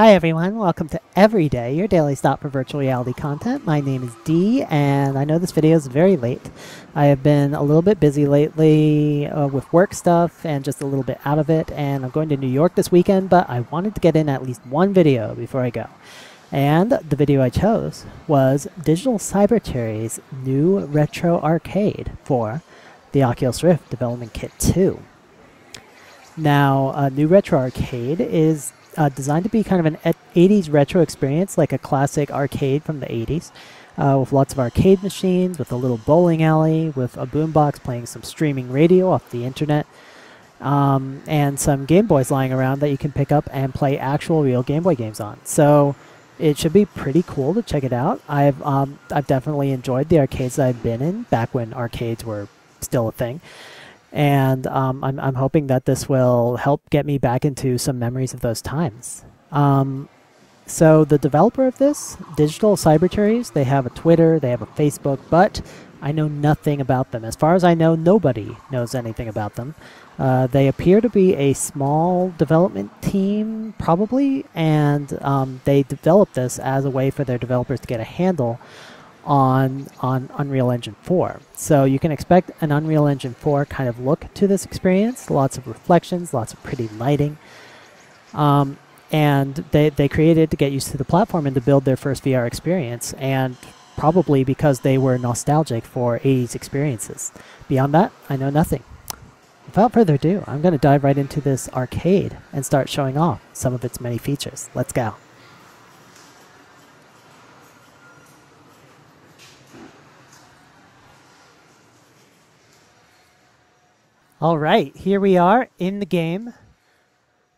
Hi everyone, welcome to Everyday, your daily stop for virtual reality content. My name is Dee, and I know this video is very late. I have been a little bit busy lately with work stuff and just a little bit out of it, and I'm going to New York this weekend, but I wanted to get in at least one video before I go. And the video I chose was Digital Cyber Cherry's new retro arcade for the Oculus Rift Development Kit 2. Now, New Retro Arcade is designed to be kind of an 80s retro experience, like a classic arcade from the 80s, with lots of arcade machines, with a little bowling alley, with a boombox playing some streaming radio off the internet, and some Game Boys lying around that you can pick up and play actual real Game Boy games on. So it should be pretty cool to check it out. I've definitely enjoyed the arcades that I've been in back when arcades were still a thing. And I'm hoping that this will help get me back into some memories of those times. So the developer of this, Digital Cyber Cherries, they have a Twitter, they have a Facebook, but I know nothing about them. As far as I know, nobody knows anything about them. They appear to be a small development team, probably, and they developed this as a way for their developers to get a handle on Unreal Engine 4. So you can expect an Unreal Engine 4 kind of look to this experience. Lots of reflections, lots of pretty lighting. And they created to get used to the platform and to build their first VR experience, and probably because they were nostalgic for 80s experiences. Beyond that, I know nothing. Without further ado, I'm going to dive right into this arcade and start showing off some of its many features. Let's go. Alright, here we are in the game.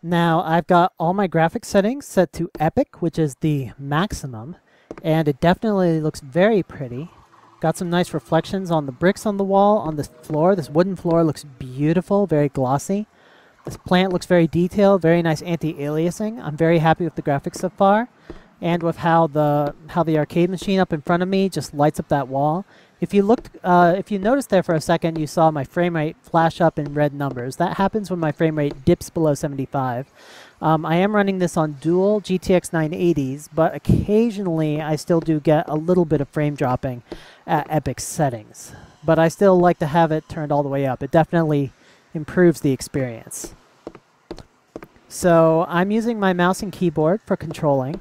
Now I've got all my graphics settings set to Epic, which is the maximum, and it definitely looks very pretty. Got some nice reflections on the bricks on the wall, on this floor. This wooden floor looks beautiful, very glossy. This plant looks very detailed, very nice anti-aliasing. I'm very happy with the graphics so far, and with how the arcade machine up in front of me just lights up that wall. If you noticed there for a second, you saw my frame rate flash up in red numbers. That happens when my frame rate dips below 75. I am running this on dual GTX 980s, but occasionally I still do get a little bit of frame dropping at Epic settings. But I still like to have it turned all the way up. It definitely improves the experience. So I'm using my mouse and keyboard for controlling.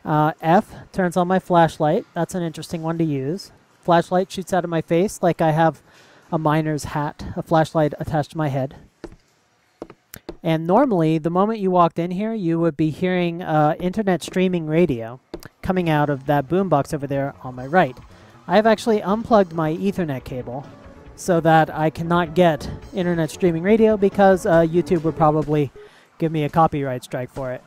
F turns on my flashlight. That's an interesting one to use. Flashlight shoots out of my face like I have a miner's hat, a flashlight attached to my head. And normally, the moment you walked in here, you would be hearing internet streaming radio coming out of that boombox over there on my right. I have actually unplugged my Ethernet cable so that I cannot get internet streaming radio because YouTube would probably give me a copyright strike for it.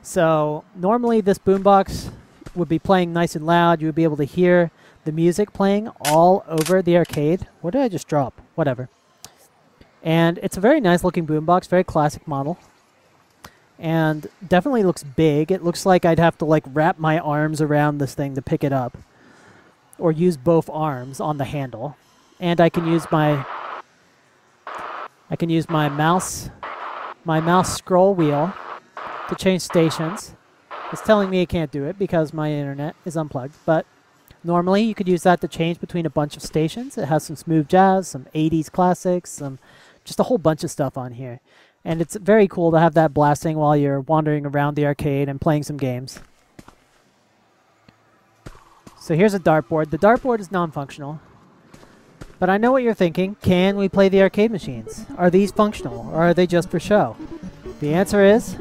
So normally this boombox would be playing nice and loud. You would be able to hear the music playing all over the arcade. What did I just drop? Whatever. And it's a very nice looking boombox, very classic model. And definitely looks big. It looks like I'd have to like wrap my arms around this thing to pick it up. Or use both arms on the handle. And I can use my mouse scroll wheel to change stations. It's telling me it can't do it because my internet is unplugged, but normally you could use that to change between a bunch of stations. It has some smooth jazz, some 80s classics, just a whole bunch of stuff on here. And it's very cool to have that blasting while you're wandering around the arcade and playing some games. So here's a dartboard. The dartboard is non-functional. But I know what you're thinking. Can we play the arcade machines? Are these functional, or are they just for show? The answer is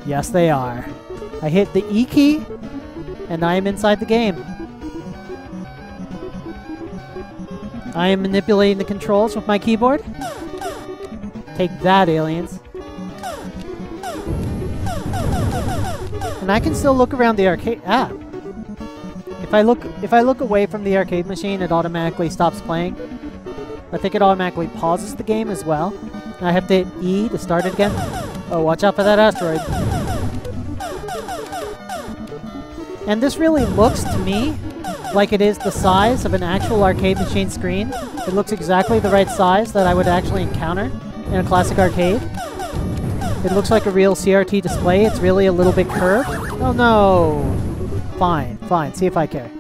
yes, they are. I hit the E key, and I am inside the game. I am manipulating the controls with my keyboard. Take that, aliens. And I can still look around the arcade. If I look away from the arcade machine, it automatically stops playing. I think it automatically pauses the game as well. And I have to hit E to start it again. Oh, watch out for that asteroid. And this really looks to me like it is the size of an actual arcade machine screen. It looks exactly the right size that I would actually encounter in a classic arcade. It looks like a real CRT display. It's really a little bit curved. Oh no! Fine, fine. See if I care.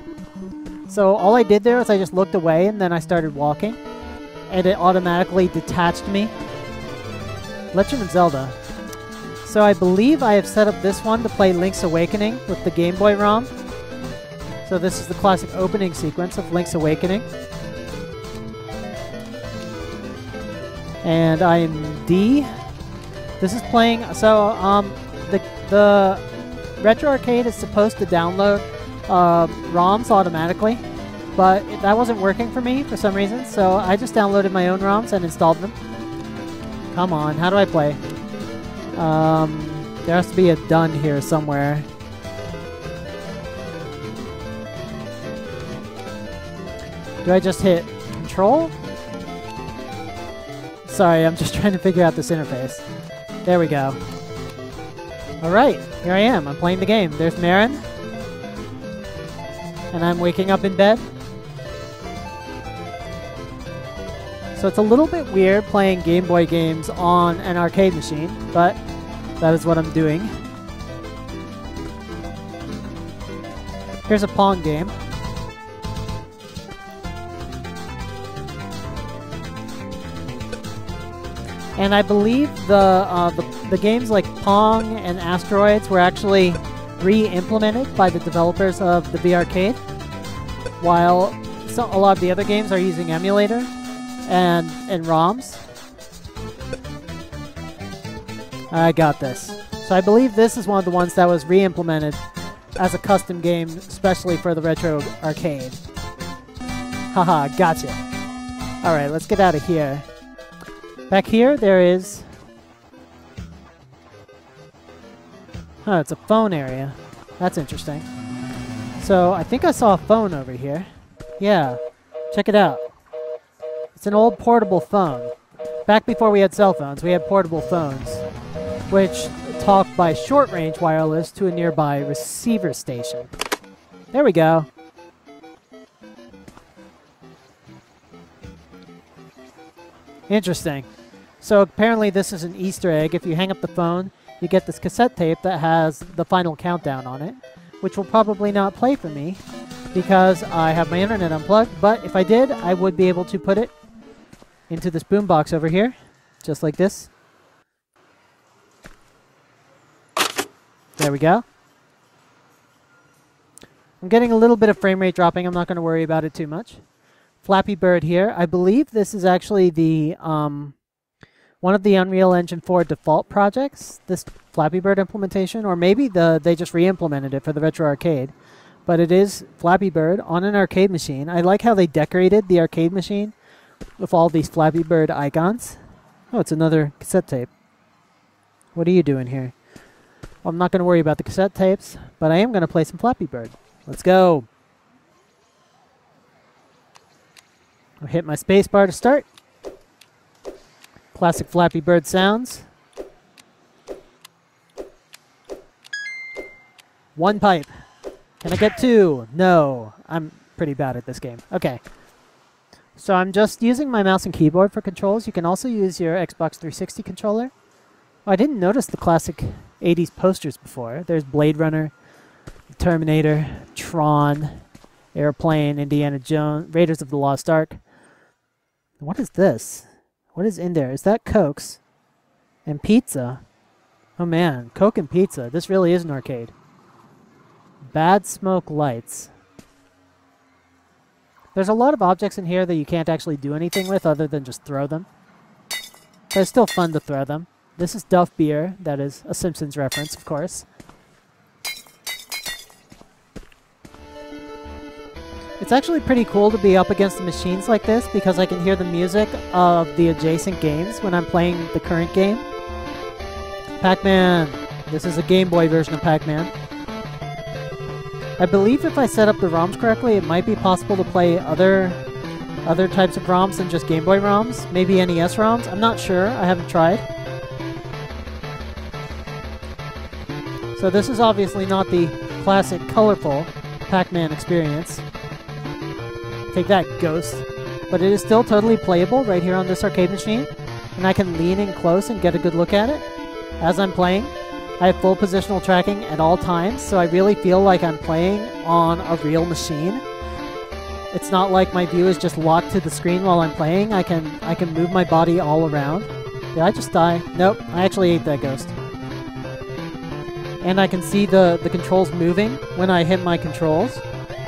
So all I did there was I just looked away and then I started walking. And it automatically detached me. Legend of Zelda. So I believe I have set up this one to play Link's Awakening with the Game Boy ROM. So this is the classic opening sequence of Link's Awakening. And I'm D. This is playing, so the Retro Arcade is supposed to download ROMs automatically, but that wasn't working for me for some reason, so I just downloaded my own ROMs and installed them. Come on, how do I play? There has to be a done here somewhere. Do I just hit Control? Sorry, I'm just trying to figure out this interface. There we go. Alright, here I am. I'm playing the game. There's Marin. And I'm waking up in bed. So it's a little bit weird playing Game Boy games on an arcade machine, but that is what I'm doing. Here's a Pong game. And I believe the games like Pong and Asteroids were actually re-implemented by the developers of the V-Arcade, while a lot of the other games are using emulator and ROMs. I got this. So I believe this is one of the ones that was re-implemented as a custom game, especially for the Retro Arcade. Haha, gotcha. Alright, let's get out of here. Back here, there is... Oh, it's a phone area. That's interesting. So, I think I saw a phone over here. Yeah, check it out. It's an old portable phone. Back before we had cell phones, we had portable phones, which talk by short-range wireless to a nearby receiver station. There we go. Interesting. So apparently this is an Easter egg. If you hang up the phone, you get this cassette tape that has the final countdown on it, which will probably not play for me because I have my internet unplugged, but if I did, I would be able to put it into this boombox over here, just like this. There we go. I'm getting a little bit of frame rate dropping. I'm not going to worry about it too much. Flappy Bird here. I believe this is actually the one of the Unreal Engine 4 default projects, this Flappy Bird implementation, or maybe they just re-implemented it for the Retro Arcade. But it is Flappy Bird on an arcade machine. I like how they decorated the arcade machine with all these Flappy Bird icons. Oh, it's another cassette tape. What are you doing here? Well, I'm not going to worry about the cassette tapes, but I am going to play some Flappy Bird. Let's go. I'll hit my space bar to start. Classic Flappy Bird sounds. One pipe. Can I get two? No. I'm pretty bad at this game. Okay. So I'm just using my mouse and keyboard for controls. You can also use your Xbox 360 controller. Oh, I didn't notice the classic 80s posters before. There's Blade Runner, Terminator, Tron, Airplane, Indiana Jones, Raiders of the Lost Ark. What is this? What is in there? Is that Cokes? And pizza? Oh man, Coke and pizza. This really is an arcade. Bad Smoke Lights. There's a lot of objects in here that you can't actually do anything with other than just throw them. But it's still fun to throw them. This is Duff Beer. That is a Simpsons reference, of course. It's actually pretty cool to be up against the machines like this because I can hear the music of the adjacent games when I'm playing the current game. Pac-Man. This is a Game Boy version of Pac-Man. I believe if I set up the ROMs correctly, it might be possible to play other types of ROMs than just Game Boy ROMs. Maybe NES ROMs. I'm not sure. I haven't tried. So this is obviously not the classic colorful Pac-Man experience. Take that, Ghost. But it is still totally playable right here on this arcade machine. And I can lean in close and get a good look at it. as I'm playing. I have full positional tracking at all times, so I really feel like I'm playing on a real machine. It's not like my view is just locked to the screen while I'm playing. I can move my body all around. Did I just die? Nope, I actually ate that ghost. And I can see the controls moving when I hit my controls.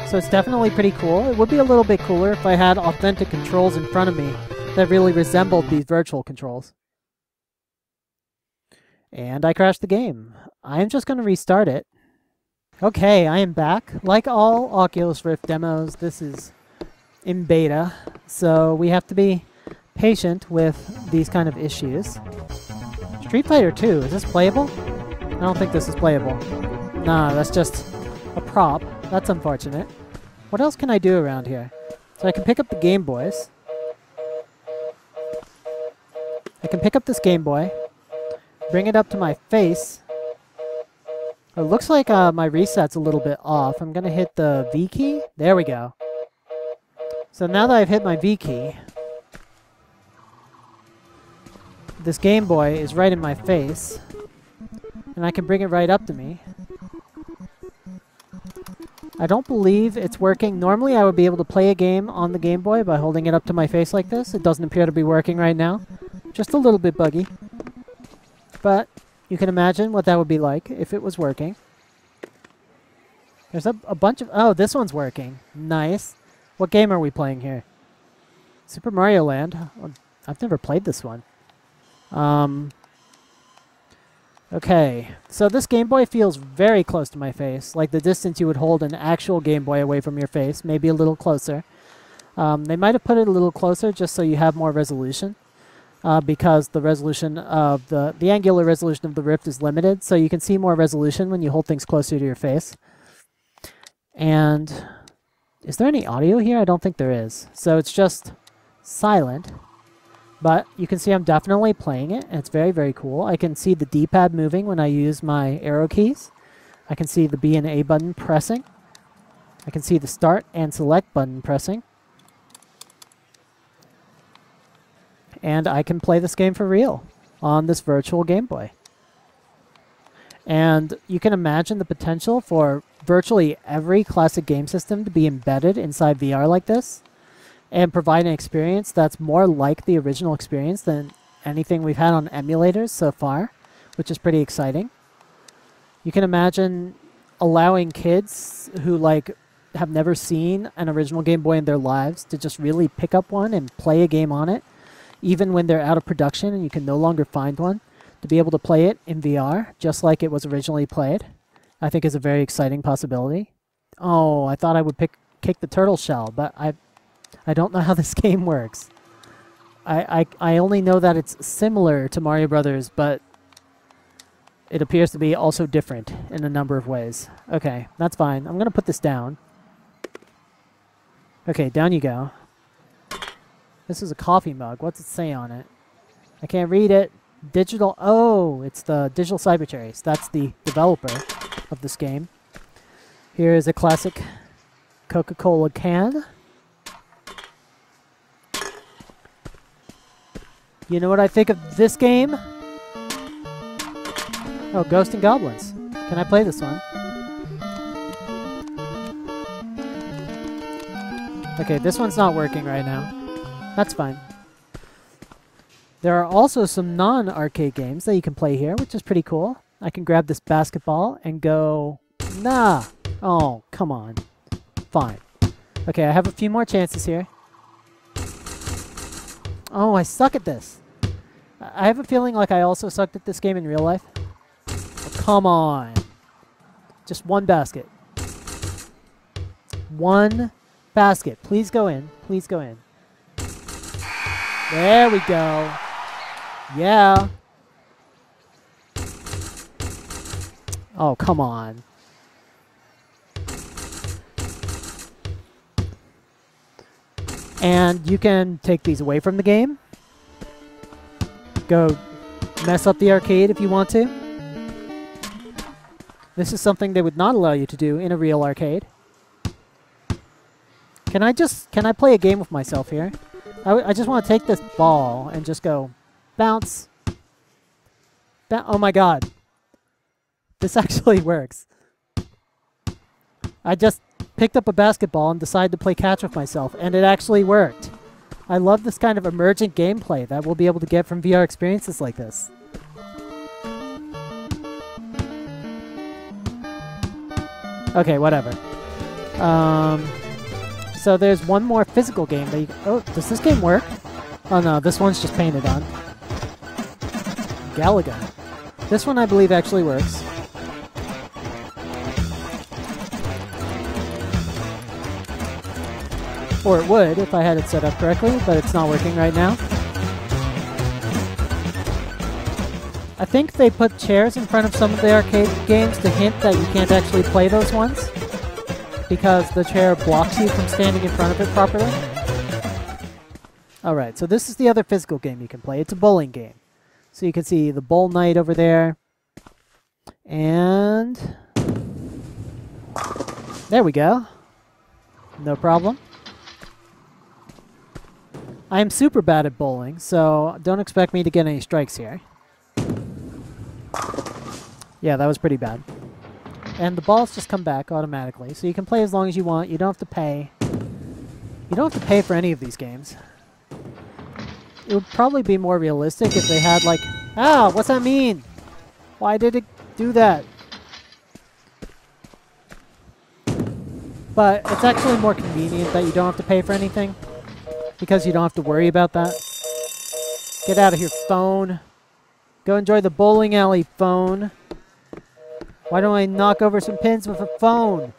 So it's definitely pretty cool. It would be a little bit cooler if I had authentic controls in front of me that really resembled these virtual controls. And I crashed the game. I'm just going to restart it. Okay, I am back. Like all Oculus Rift demos, this is in beta, so we have to be patient with these kind of issues. Street Fighter 2, is this playable? I don't think this is playable. Nah, that's just a prop. That's unfortunate. What else can I do around here? So I can pick up the Game Boys. I can pick up this Game Boy, bring it up to my face. It looks like my reset's a little bit off. I'm going to hit the V key. There we go. So now that I've hit my V key, this Game Boy is right in my face, and I can bring it right up to me. I don't believe it's working. Normally I would be able to play a game on the Game Boy by holding it up to my face like this. It doesn't appear to be working right now. Just a little bit buggy. But you can imagine what that would be like if it was working. There's a bunch of... Oh, this one's working. Nice. What game are we playing here? Super Mario Land. Oh, I've never played this one. Okay, so this Game Boy feels very close to my face, like the distance you would hold an actual Game Boy away from your face, maybe a little closer. They might have put it a little closer just so you have more resolution, because the resolution of the angular resolution of the Rift is limited, so you can see more resolution when you hold things closer to your face. And is there any audio here? I don't think there is. So it's just silent. But you can see I'm definitely playing it, and it's very, very cool. I can see the D-pad moving when I use my arrow keys. I can see the B and A button pressing. I can see the start and select button pressing. And I can play this game for real on this virtual Game Boy. And you can imagine the potential for virtually every classic game system to be embedded inside VR like this, and provide an experience that's more like the original experience than anything we've had on emulators so far, which is pretty exciting. You can imagine allowing kids who have never seen an original Game Boy in their lives to just really pick up one and play a game on it, even when they're out of production and you can no longer find one, to be able to play it in VR just like it was originally played, I think is a very exciting possibility. Oh, I thought I would kick the turtle shell, but I don't know how this game works. I only know that it's similar to Mario Brothers, but it appears to be also different in a number of ways. Okay, that's fine. I'm going to put this down. Okay, down you go. This is a coffee mug. What's it say on it? I can't read it. Digital... Oh, it's the Digital Cyber Cherries. That's the developer of this game. Here is a classic Coca-Cola can. You know what I think of this game? Oh, Ghosts and Goblins. Can I play this one? Okay, this one's not working right now. That's fine. There are also some non-arcade games that you can play here, which is pretty cool. I can grab this basketball and go... Nah! Oh, come on. Fine. Okay, I have a few more chances here. Oh, I suck at this. I have a feeling like I also sucked at this game in real life. Oh, come on. Just one basket. One basket. Please go in. Please go in. There we go. Yeah. Oh, come on. And you can take these away from the game. Go mess up the arcade if you want to. This is something they would not allow you to do in a real arcade. Can I play a game with myself here? I just want to take this ball and just go bounce, Oh my god. This actually works. I just picked up a basketball and decided to play catch with myself, and it actually worked. I love this kind of emergent gameplay that we'll be able to get from VR experiences like this. Okay, whatever. So there's one more physical game that you... Oh, does this game work? Oh no, this one's just painted on. Galaga. This one I believe actually works. Or it would if I had it set up correctly, but it's not working right now. I think they put chairs in front of some of the arcade games to hint that you can't actually play those ones, because the chair blocks you from standing in front of it properly. Alright, so this is the other physical game you can play. It's a bowling game. So you can see the bowl knight over there. And... there we go. No problem. I am super bad at bowling, so don't expect me to get any strikes here. Yeah, that was pretty bad. And the balls just come back automatically, so you can play as long as you want. You don't have to pay. You don't have to pay for any of these games. It would probably be more realistic if they had like... Ah, what's that mean? Why did it do that? But it's actually more convenient that you don't have to pay for anything, because you don't have to worry about that. Get out of here, phone. Go enjoy the bowling alley, phone. Why don't I knock over some pins with a phone?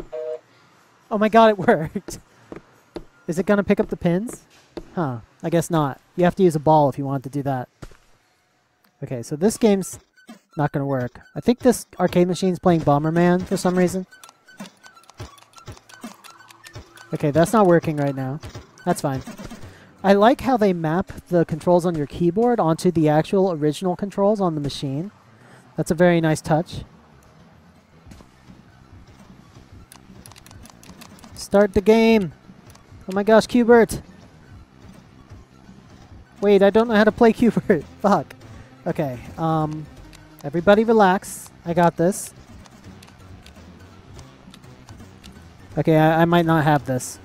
Oh my god, it worked. Is it going to pick up the pins? Huh, I guess not. You have to use a ball if you want to do that. Okay, so this game's not going to work. I think this arcade machine's playing Bomberman for some reason. Okay, that's not working right now. That's fine. I like how they map the controls on your keyboard onto the actual original controls on the machine. That's a very nice touch. Start the game! Oh my gosh, Q*bert! Wait, I don't know how to play Q*bert. Fuck. Okay, everybody relax. I got this. Okay, I might not have this.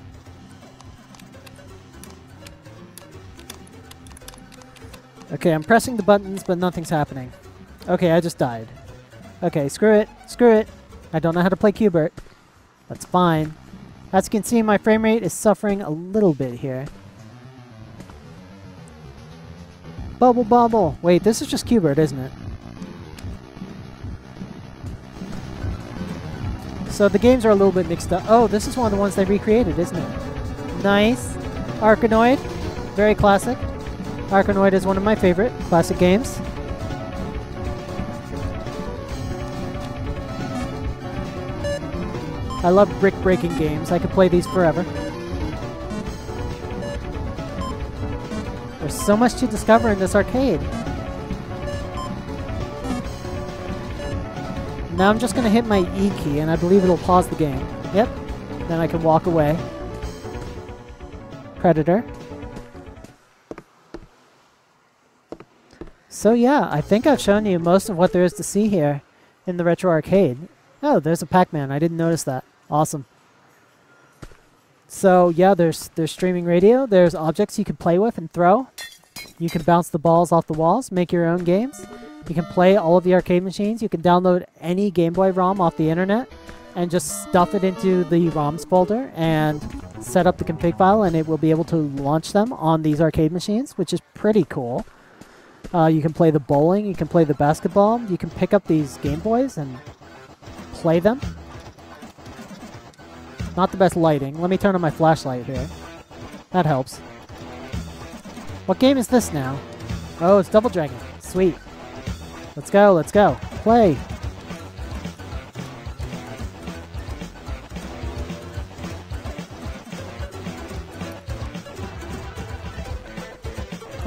Okay, I'm pressing the buttons, but nothing's happening. Okay, I just died. Okay, screw it. Screw it. I don't know how to play Q*bert. That's fine. As you can see, my frame rate is suffering a little bit here. Bubble bubble. Wait, this is just Q*bert, isn't it? So the games are a little bit mixed up. Oh, this is one of the ones they recreated, isn't it? Nice. Arkanoid. Very classic. Arkanoid is one of my favorite classic games. I love brick-breaking games. I could play these forever. There's so much to discover in this arcade. Now I'm just going to hit my E key, and I believe it'll pause the game. Yep. Then I can walk away. Predator. So yeah, I think I've shown you most of what there is to see here in the retro arcade. Oh, there's a Pac-Man. I didn't notice that. Awesome. So yeah, there's streaming radio. There's objects you can play with and throw. You can bounce the balls off the walls, make your own games. You can play all of the arcade machines. You can download any Game Boy ROM off the internet and just stuff it into the ROMs folder and set up the config file, and it will be able to launch them on these arcade machines, which is pretty cool. You can play the bowling, you can play the basketball, you can pick up these Game Boys and play them. Not the best lighting. Let me turn on my flashlight here. That helps. What game is this now? Oh, it's Double Dragon. Sweet. Let's go, let's go. Play.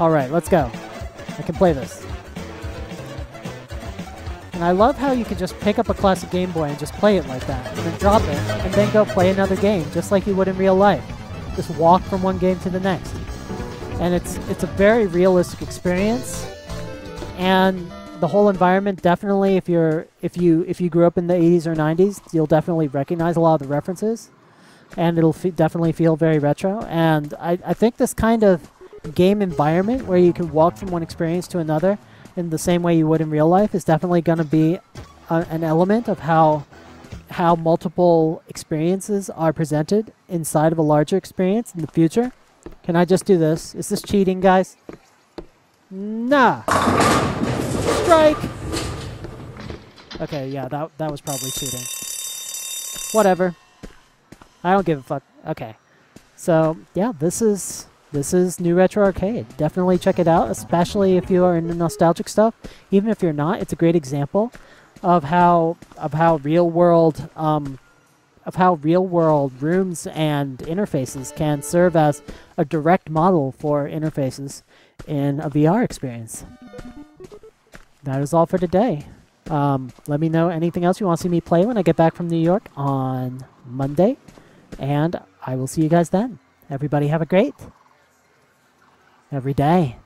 Alright, let's go. I can play this. And I love how you can just pick up a classic Game Boy and just play it like that, and then drop it, and then go play another game, just like you would in real life. Just walk from one game to the next. And it's a very realistic experience, and the whole environment, definitely, if you grew up in the 80s or 90s, you'll definitely recognize a lot of the references, and it'll definitely feel very retro. And I think this kind of game environment where you can walk from one experience to another in the same way you would in real life is definitely going to be an element of how multiple experiences are presented inside of a larger experience in the future. Can I just do this? Is this cheating, guys? Nah. Strike! Okay, yeah, that was probably cheating. Whatever. I don't give a fuck. Okay. So, yeah, this is New Retro Arcade. Definitely check it out, especially if you are into nostalgic stuff. Even if you're not, it's a great example of how real world rooms and interfaces can serve as a direct model for interfaces in a VR experience. That is all for today. Let me know anything else you want to see me play when I get back from New York on Monday, and I will see you guys then. Everybody have a great every day.